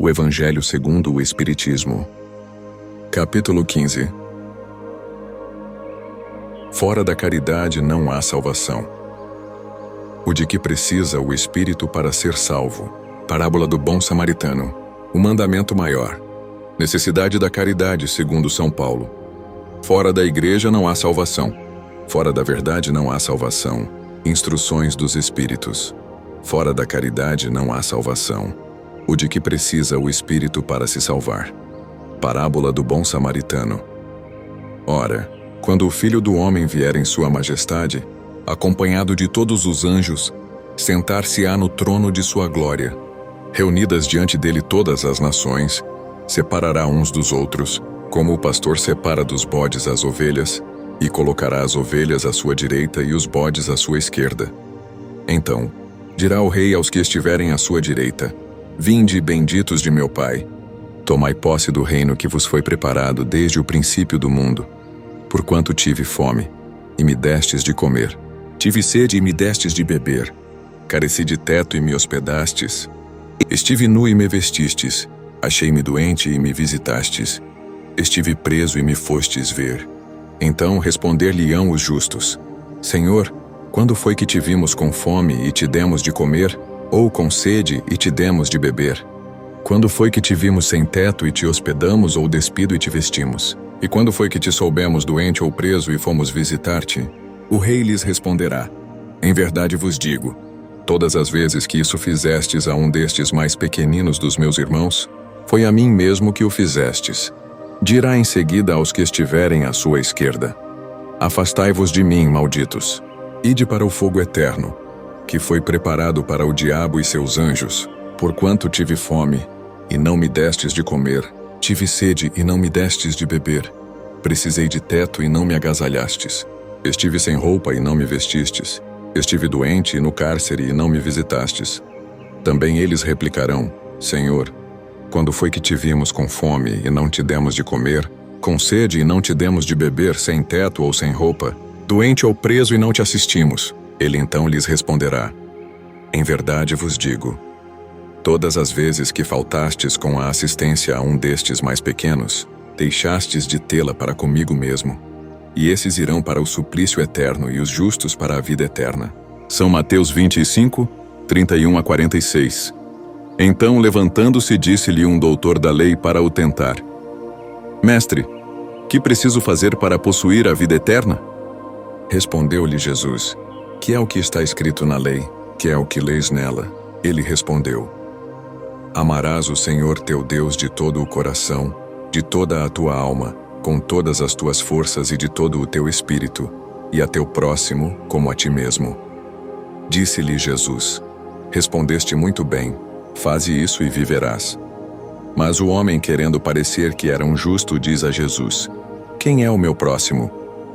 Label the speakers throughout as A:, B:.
A: O Evangelho segundo o Espiritismo. Capítulo 15. Fora da caridade não há salvação. O de que precisa o Espírito para ser salvo. Parábola do bom samaritano. O mandamento maior. Necessidade da caridade segundo São Paulo. Fora da igreja não há salvação. Fora da verdade não há salvação. Instruções dos Espíritos. Fora da caridade não há salvação. O de que precisa o Espírito para se salvar. Parábola do bom samaritano. Ora, quando o Filho do Homem vier em sua majestade, acompanhado de todos os anjos, sentar-se-á no trono de sua glória. Reunidas diante dele todas as nações, separará uns dos outros, como o pastor separa dos bodes as ovelhas, e colocará as ovelhas à sua direita e os bodes à sua esquerda. Então, dirá o rei aos que estiverem à sua direita: Vinde, benditos de meu Pai, tomai posse do reino que vos foi preparado desde o princípio do mundo. Porquanto tive fome, e me destes de comer. Tive sede e me destes de beber. Careci de teto e me hospedastes. Estive nu e me vestistes. Achei-me doente e me visitastes. Estive preso e me fostes ver. Então responder-lhe-ão os justos: Senhor, quando foi que te vimos com fome e te demos de comer, ou com sede e te demos de beber? Quando foi que te vimos sem teto e te hospedamos, ou despido e te vestimos? E quando foi que te soubemos doente ou preso e fomos visitar-te? O rei lhes responderá: Em verdade vos digo, todas as vezes que isso fizestes a um destes mais pequeninos dos meus irmãos, foi a mim mesmo que o fizestes. Dirá em seguida aos que estiverem à sua esquerda: Afastai-vos de mim, malditos. Ide para o fogo eterno, que foi preparado para o diabo e seus anjos. Porquanto tive fome, e não me destes de comer, tive sede e não me destes de beber, precisei de teto e não me agasalhastes, estive sem roupa e não me vestistes, estive doente e no cárcere e não me visitastes. Também eles replicarão: Senhor, quando foi que te vimos com fome e não te demos de comer, com sede e não te demos de beber, sem teto ou sem roupa, doente ou preso e não te assistimos? Ele então lhes responderá: Em verdade vos digo, todas as vezes que faltastes com a assistência a um destes mais pequenos, deixastes de tê-la para comigo mesmo. E esses irão para o suplício eterno e os justos para a vida eterna. São Mateus 25, 31 a 46. Então, levantando-se, disse-lhe um doutor da lei para o tentar: Mestre, que preciso fazer para possuir a vida eterna? Respondeu-lhe Jesus: Que é o que está escrito na lei? Que é o que leis nela? Ele respondeu: Amarás o Senhor teu Deus de todo o coração, de toda a tua alma, com todas as tuas forças e de todo o teu espírito, e a teu próximo como a ti mesmo. Disse-lhe Jesus: Respondeste muito bem, faze isso e viverás. Mas o homem, querendo parecer que era um justo, diz a Jesus: Quem é o meu próximo?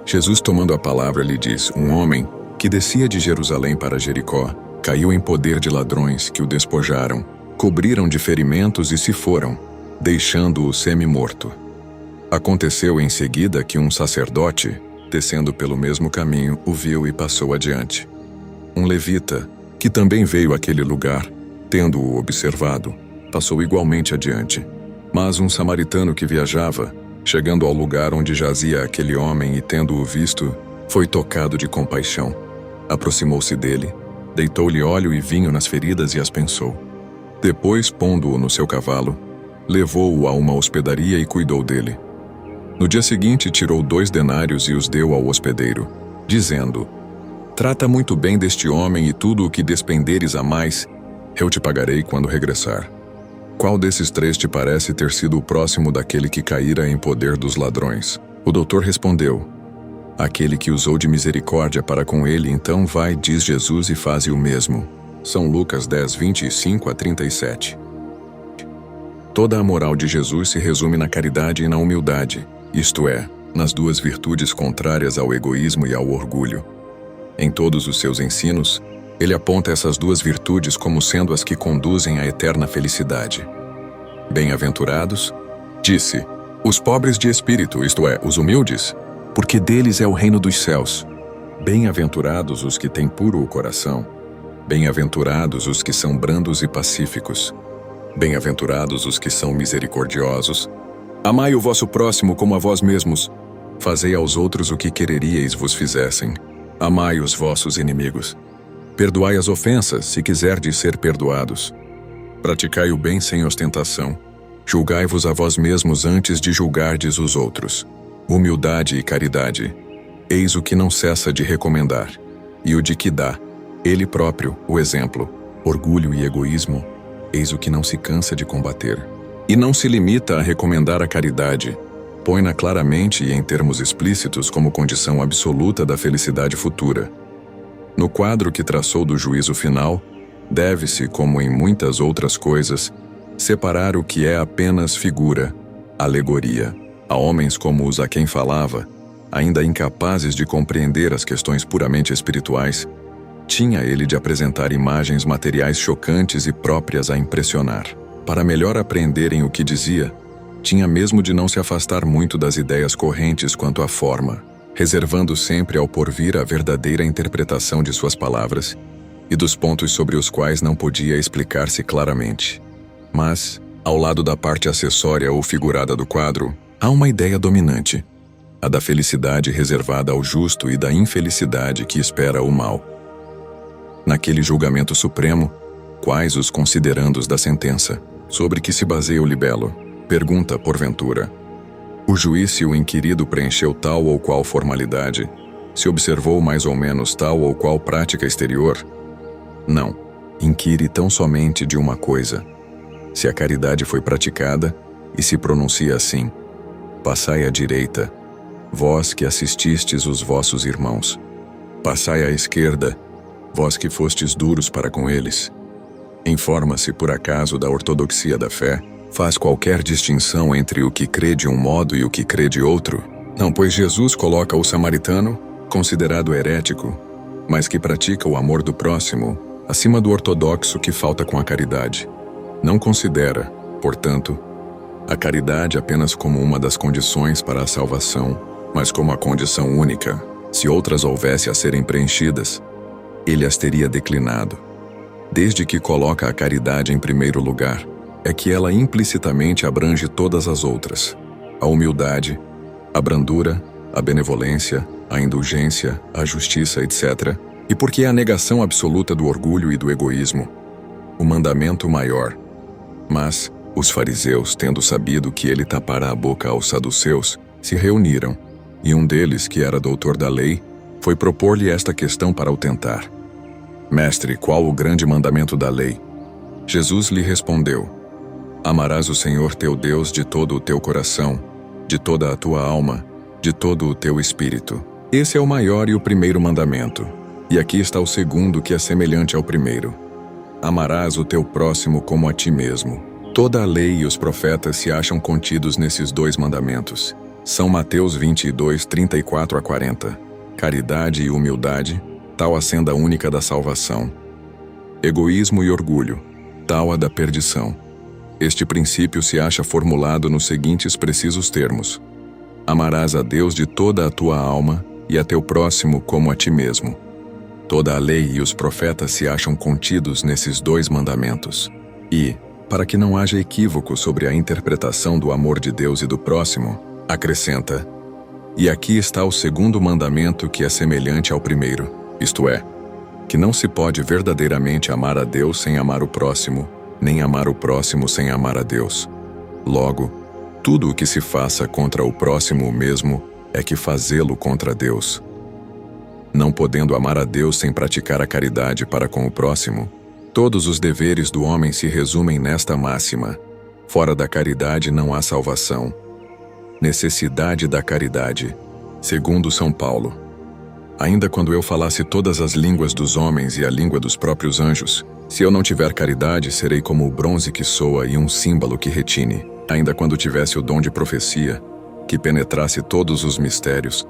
A: Jesus, tomando a palavra, lhe diz: Um homem que descia de Jerusalém para Jericó, caiu em poder de ladrões que o despojaram, cobriram de ferimentos e se foram, deixando-o semi-morto. Aconteceu em seguida que um sacerdote, descendo pelo mesmo caminho, o viu e passou adiante. Um levita, que também veio àquele lugar, tendo-o observado, passou igualmente adiante. Mas um samaritano que viajava, chegando ao lugar onde jazia aquele homem e tendo-o visto, foi tocado de compaixão. Aproximou-se dele, deitou-lhe óleo e vinho nas feridas e as pensou. Depois, pondo-o no seu cavalo, levou-o a uma hospedaria e cuidou dele. No dia seguinte, tirou 2 denários e os deu ao hospedeiro, dizendo: Trata muito bem deste homem e tudo o que despenderes a mais, eu te pagarei quando regressar. Qual desses 3 te parece ter sido o próximo daquele que caíra em poder dos ladrões? O doutor respondeu: Aquele que usou de misericórdia para com ele. Então vai, diz Jesus, e faze o mesmo. São Lucas 10, 25 a 37. Toda a moral de Jesus se resume na caridade e na humildade, isto é, nas 2 virtudes contrárias ao egoísmo e ao orgulho. Em todos os seus ensinos, ele aponta essas 2 virtudes como sendo as que conduzem à eterna felicidade. Bem-aventurados, disse, os pobres de espírito, isto é, os humildes, porque deles é o reino dos céus. Bem-aventurados os que têm puro o coração. Bem-aventurados os que são brandos e pacíficos, Bem-aventurados os que são misericordiosos. Amai o vosso próximo como a vós mesmos. Fazei aos outros o que quereríeis vos fizessem. Amai os vossos inimigos. Perdoai as ofensas, se quiserdes ser perdoados. Praticai o bem sem ostentação. Julgai-vos a vós mesmos antes de julgardes os outros. Humildade e caridade. Eis o que não cessa de recomendar. E o de que dá, ele próprio, o exemplo. Orgulho e egoísmo. Eis o que não se cansa de combater. E não se limita a recomendar a caridade. Põe-na claramente e em termos explícitos como condição absoluta da felicidade futura. No quadro que traçou do juízo final, deve-se, como em muitas outras coisas, separar o que é apenas figura, alegoria. A homens como os a quem falava, ainda incapazes de compreender as questões puramente espirituais, tinha ele de apresentar imagens materiais chocantes e próprias a impressionar. Para melhor aprenderem o que dizia, tinha mesmo de não se afastar muito das ideias correntes quanto à forma, reservando sempre ao porvir a verdadeira interpretação de suas palavras e dos pontos sobre os quais não podia explicar-se claramente. Mas, ao lado da parte acessória ou figurada do quadro, há uma ideia dominante, a da felicidade reservada ao justo e da infelicidade que espera o mal. Naquele julgamento supremo, quais os considerandos da sentença, sobre que se baseia o libelo? Pergunta, porventura. O juiz, se o inquirido preencheu tal ou qual formalidade, se observou mais ou menos tal ou qual prática exterior? Não, inquire tão somente de uma coisa: se a caridade foi praticada, e se pronuncia assim: passai à direita, vós que assististes os vossos irmãos. Passai à esquerda, vós que fostes duros para com eles. Informa-se, por acaso, da ortodoxia da fé? Faz qualquer distinção entre o que crê de um modo e o que crê de outro? Não, pois Jesus coloca o samaritano, considerado herético, mas que pratica o amor do próximo, acima do ortodoxo que falta com a caridade. Não considera, portanto, a caridade apenas como uma das condições para a salvação, mas como a condição única. Se outras houvesse a serem preenchidas, ele as teria declinado. Desde que coloca a caridade em primeiro lugar, é que ela implicitamente abrange todas as outras: a humildade, a brandura, a benevolência, a indulgência, a justiça, etc. E porque é a negação absoluta do orgulho e do egoísmo, o mandamento maior. Mas os fariseus, tendo sabido que ele tapara a boca aos saduceus, se reuniram, e um deles, que era doutor da lei, foi propor-lhe esta questão para o tentar: Mestre, qual o grande mandamento da lei? Jesus lhe respondeu: Amarás o Senhor teu Deus de todo o teu coração, de toda a tua alma, de todo o teu espírito. Esse é o maior e o primeiro mandamento. E aqui está o segundo, que é semelhante ao primeiro: amarás o teu próximo como a ti mesmo. Toda a lei e os profetas se acham contidos nesses dois mandamentos. São Mateus 22, 34 a 40. Caridade e humildade, tal a senda única da salvação. Egoísmo e orgulho, tal a da perdição. Este princípio se acha formulado nos seguintes precisos termos: amarás a Deus de toda a tua alma e a teu próximo como a ti mesmo. Toda a lei e os profetas se acham contidos nesses dois mandamentos. E, para que não haja equívoco sobre a interpretação do amor de Deus e do próximo, acrescenta: e aqui está o segundo mandamento, que é semelhante ao primeiro, isto é, que não se pode verdadeiramente amar a Deus sem amar o próximo, nem amar o próximo sem amar a Deus. Logo, tudo o que se faça contra o próximo mesmo é que fazê-lo contra Deus. Não podendo amar a Deus sem praticar a caridade para com o próximo, todos os deveres do homem se resumem nesta máxima: fora da caridade não há salvação. Necessidade da caridade, segundo São Paulo. Ainda quando eu falasse todas as línguas dos homens e a língua dos próprios anjos, se eu não tiver caridade, serei como o bronze que soa e um símbolo que retine. Ainda quando tivesse o dom de profecia, que penetrasse todos os mistérios,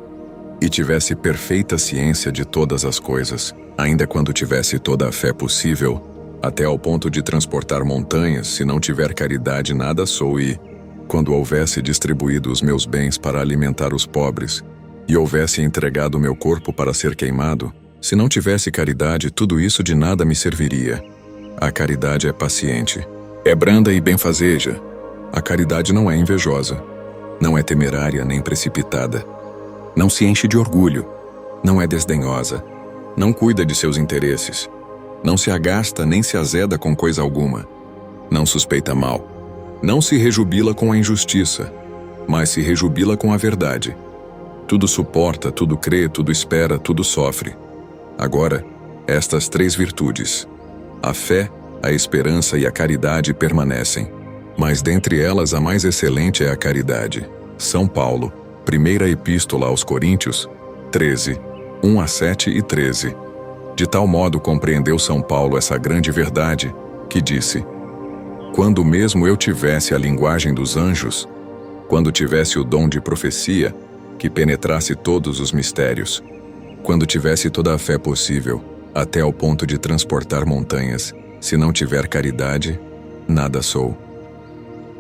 A: e tivesse perfeita ciência de todas as coisas, ainda quando tivesse toda a fé possível, até ao ponto de transportar montanhas, se não tiver caridade nada sou. E, quando houvesse distribuído os meus bens para alimentar os pobres, e houvesse entregado o meu corpo para ser queimado, se não tivesse caridade, tudo isso de nada me serviria. A caridade é paciente. É branda e benfazeja. A caridade não é invejosa. Não é temerária nem precipitada. Não se enche de orgulho. Não é desdenhosa. Não cuida de seus interesses. Não se agasta nem se azeda com coisa alguma. Não suspeita mal. Não se rejubila com a injustiça, mas se rejubila com a verdade. Tudo suporta, tudo crê, tudo espera, tudo sofre. Agora, estas 3 virtudes, a fé, a esperança e a caridade permanecem. Mas dentre elas a mais excelente é a caridade. São Paulo, primeira epístola aos Coríntios, 13, 1-7 e 13. De tal modo compreendeu São Paulo essa grande verdade, que disse: quando mesmo eu tivesse a linguagem dos anjos, quando tivesse o dom de profecia, que penetrasse todos os mistérios, quando tivesse toda a fé possível, até ao ponto de transportar montanhas, se não tiver caridade, nada sou.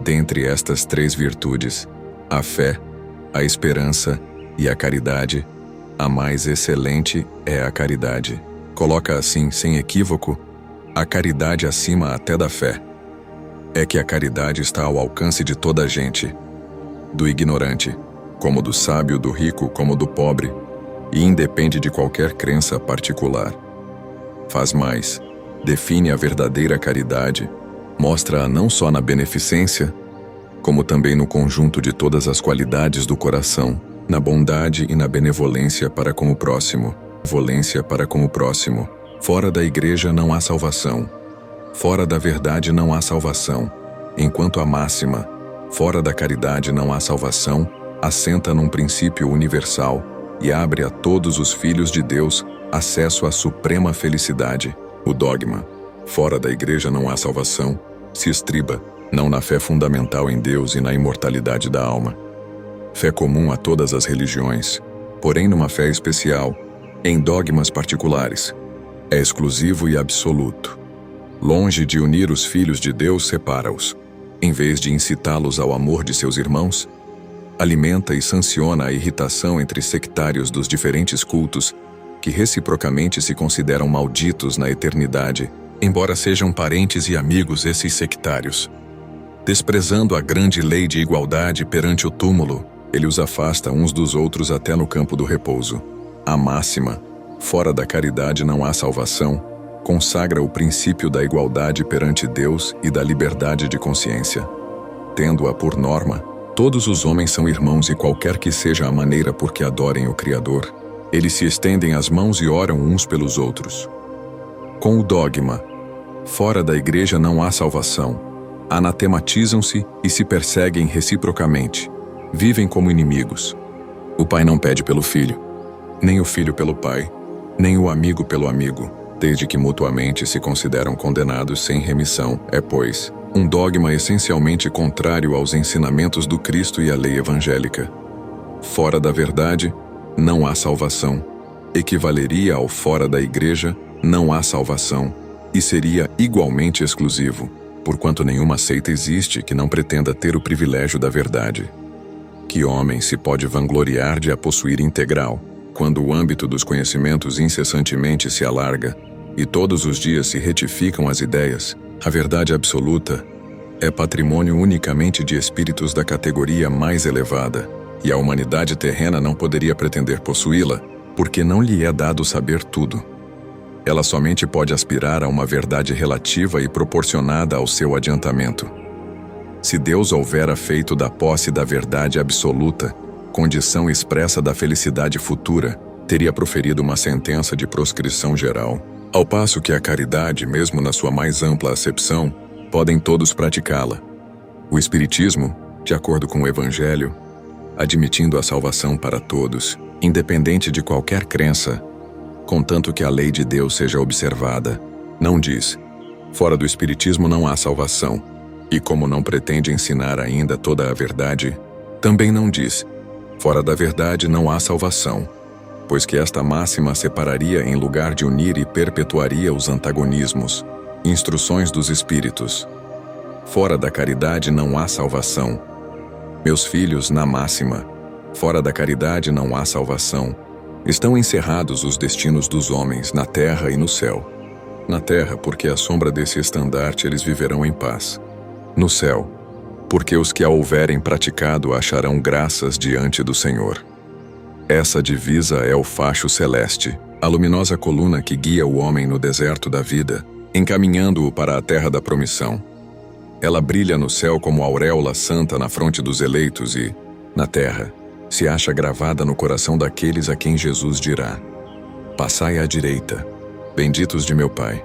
A: Dentre estas 3 virtudes, a fé, a esperança e a caridade, a mais excelente é a caridade. Coloca assim, sem equívoco, a caridade acima até da fé. É que a caridade está ao alcance de toda a gente, do ignorante, como do sábio, do rico, como do pobre, e independe de qualquer crença particular. Faz mais, define a verdadeira caridade, mostra-a não só na beneficência, como também no conjunto de todas as qualidades do coração, na bondade e na benevolência para com o próximo. Benevolência para com o próximo. Fora da igreja não há salvação. Fora da verdade não há salvação, enquanto a máxima, fora da caridade não há salvação, assenta num princípio universal e abre a todos os filhos de Deus acesso à suprema felicidade. O dogma, fora da igreja não há salvação, se estriba, não na fé fundamental em Deus e na imortalidade da alma. Fé comum a todas as religiões, porém numa fé especial, em dogmas particulares. É exclusivo e absoluto. Longe de unir os filhos de Deus, separa-os. Em vez de incitá-los ao amor de seus irmãos, alimenta e sanciona a irritação entre sectários dos diferentes cultos, que reciprocamente se consideram malditos na eternidade, embora sejam parentes e amigos esses sectários. Desprezando a grande lei de igualdade perante o túmulo, ele os afasta uns dos outros até no campo do repouso. A máxima, fora da caridade não há salvação, consagra o princípio da igualdade perante Deus e da liberdade de consciência. Tendo-a por norma, todos os homens são irmãos e qualquer que seja a maneira por que adorem o Criador, eles se estendem as mãos e oram uns pelos outros. Com o dogma, fora da igreja não há salvação, anatematizam-se e se perseguem reciprocamente, vivem como inimigos. O pai não pede pelo filho, nem o filho pelo pai, nem o amigo pelo amigo, desde que mutuamente se consideram condenados sem remissão. É, pois, um dogma essencialmente contrário aos ensinamentos do Cristo e à lei evangélica. Fora da verdade, não há salvação. Equivaleria ao fora da igreja, não há salvação, e seria igualmente exclusivo, porquanto nenhuma seita existe que não pretenda ter o privilégio da verdade. Que homem se pode vangloriar de a possuir integral, quando o âmbito dos conhecimentos incessantemente se alarga e todos os dias se retificam as ideias? A verdade absoluta é patrimônio unicamente de espíritos da categoria mais elevada, e a humanidade terrena não poderia pretender possuí-la, porque não lhe é dado saber tudo. Ela somente pode aspirar a uma verdade relativa e proporcionada ao seu adiantamento. Se Deus houvera feito da posse da verdade absoluta condição expressa da felicidade futura, teria proferido uma sentença de proscrição geral. Ao passo que a caridade, mesmo na sua mais ampla acepção, podem todos praticá-la. O Espiritismo, de acordo com o Evangelho, admitindo a salvação para todos, independente de qualquer crença, contanto que a lei de Deus seja observada, não diz: fora do Espiritismo não há salvação, e como não pretende ensinar ainda toda a verdade, também não diz: fora da verdade não há salvação, pois que esta máxima separaria em lugar de unir e perpetuaria os antagonismos. Instruções dos Espíritos. Fora da caridade não há salvação. Meus filhos, na máxima, fora da caridade não há salvação. Estão encerrados os destinos dos homens na terra e no céu. Na terra, porque à sombra desse estandarte eles viverão em paz. No céu, porque os que a houverem praticado acharão graças diante do Senhor. Essa divisa é o facho celeste, a luminosa coluna que guia o homem no deserto da vida, encaminhando-o para a terra da promissão. Ela brilha no céu como auréola santa na fronte dos eleitos e, na terra, se acha gravada no coração daqueles a quem Jesus dirá: Passai à direita, benditos de meu Pai.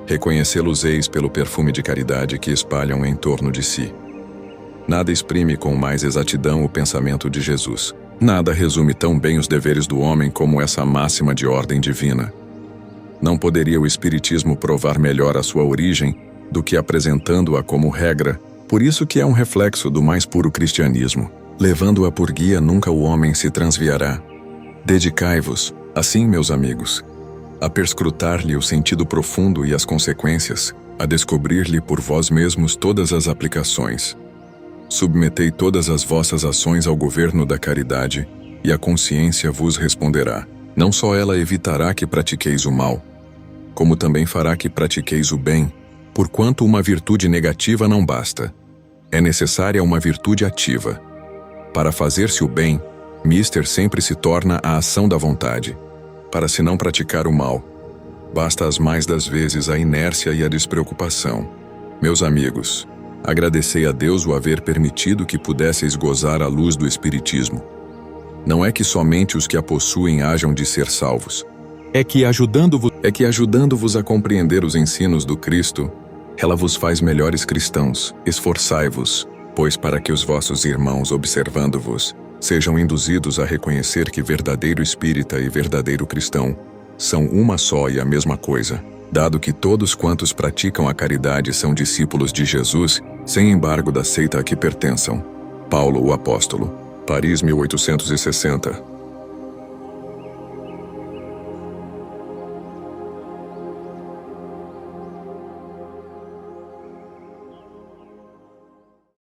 A: Reconhecê-los-eis pelo perfume de caridade que espalham em torno de si. Nada exprime com mais exatidão o pensamento de Jesus. Nada resume tão bem os deveres do homem como essa máxima de ordem divina. Não poderia o Espiritismo provar melhor a sua origem do que apresentando-a como regra, por isso que é um reflexo do mais puro cristianismo. Levando-a por guia, nunca o homem se transviará. Dedicai-vos, assim, meus amigos, a perscrutar-lhe o sentido profundo e as consequências, a descobrir-lhe por vós mesmos todas as aplicações. Submetei todas as vossas ações ao governo da caridade, e a consciência vos responderá. Não só ela evitará que pratiqueis o mal, como também fará que pratiqueis o bem, porquanto uma virtude negativa não basta. É necessária uma virtude ativa. Para fazer-se o bem, mister sempre se torna a ação da vontade. Para se não praticar o mal, basta as mais das vezes a inércia e a despreocupação. Meus amigos, agradecei a Deus o haver permitido que pudesseis gozar a luz do Espiritismo. Não é que somente os que a possuem hajam de ser salvos. É que ajudando-vos a compreender os ensinos do Cristo, ela vos faz melhores cristãos. Esforçai-vos, pois para que os vossos irmãos, observando-vos, sejam induzidos a reconhecer que verdadeiro espírita e verdadeiro cristão são uma só e a mesma coisa, dado que todos quantos praticam a caridade são discípulos de Jesus, sem embargo da seita a que pertençam. Paulo, o Apóstolo. Paris, 1860.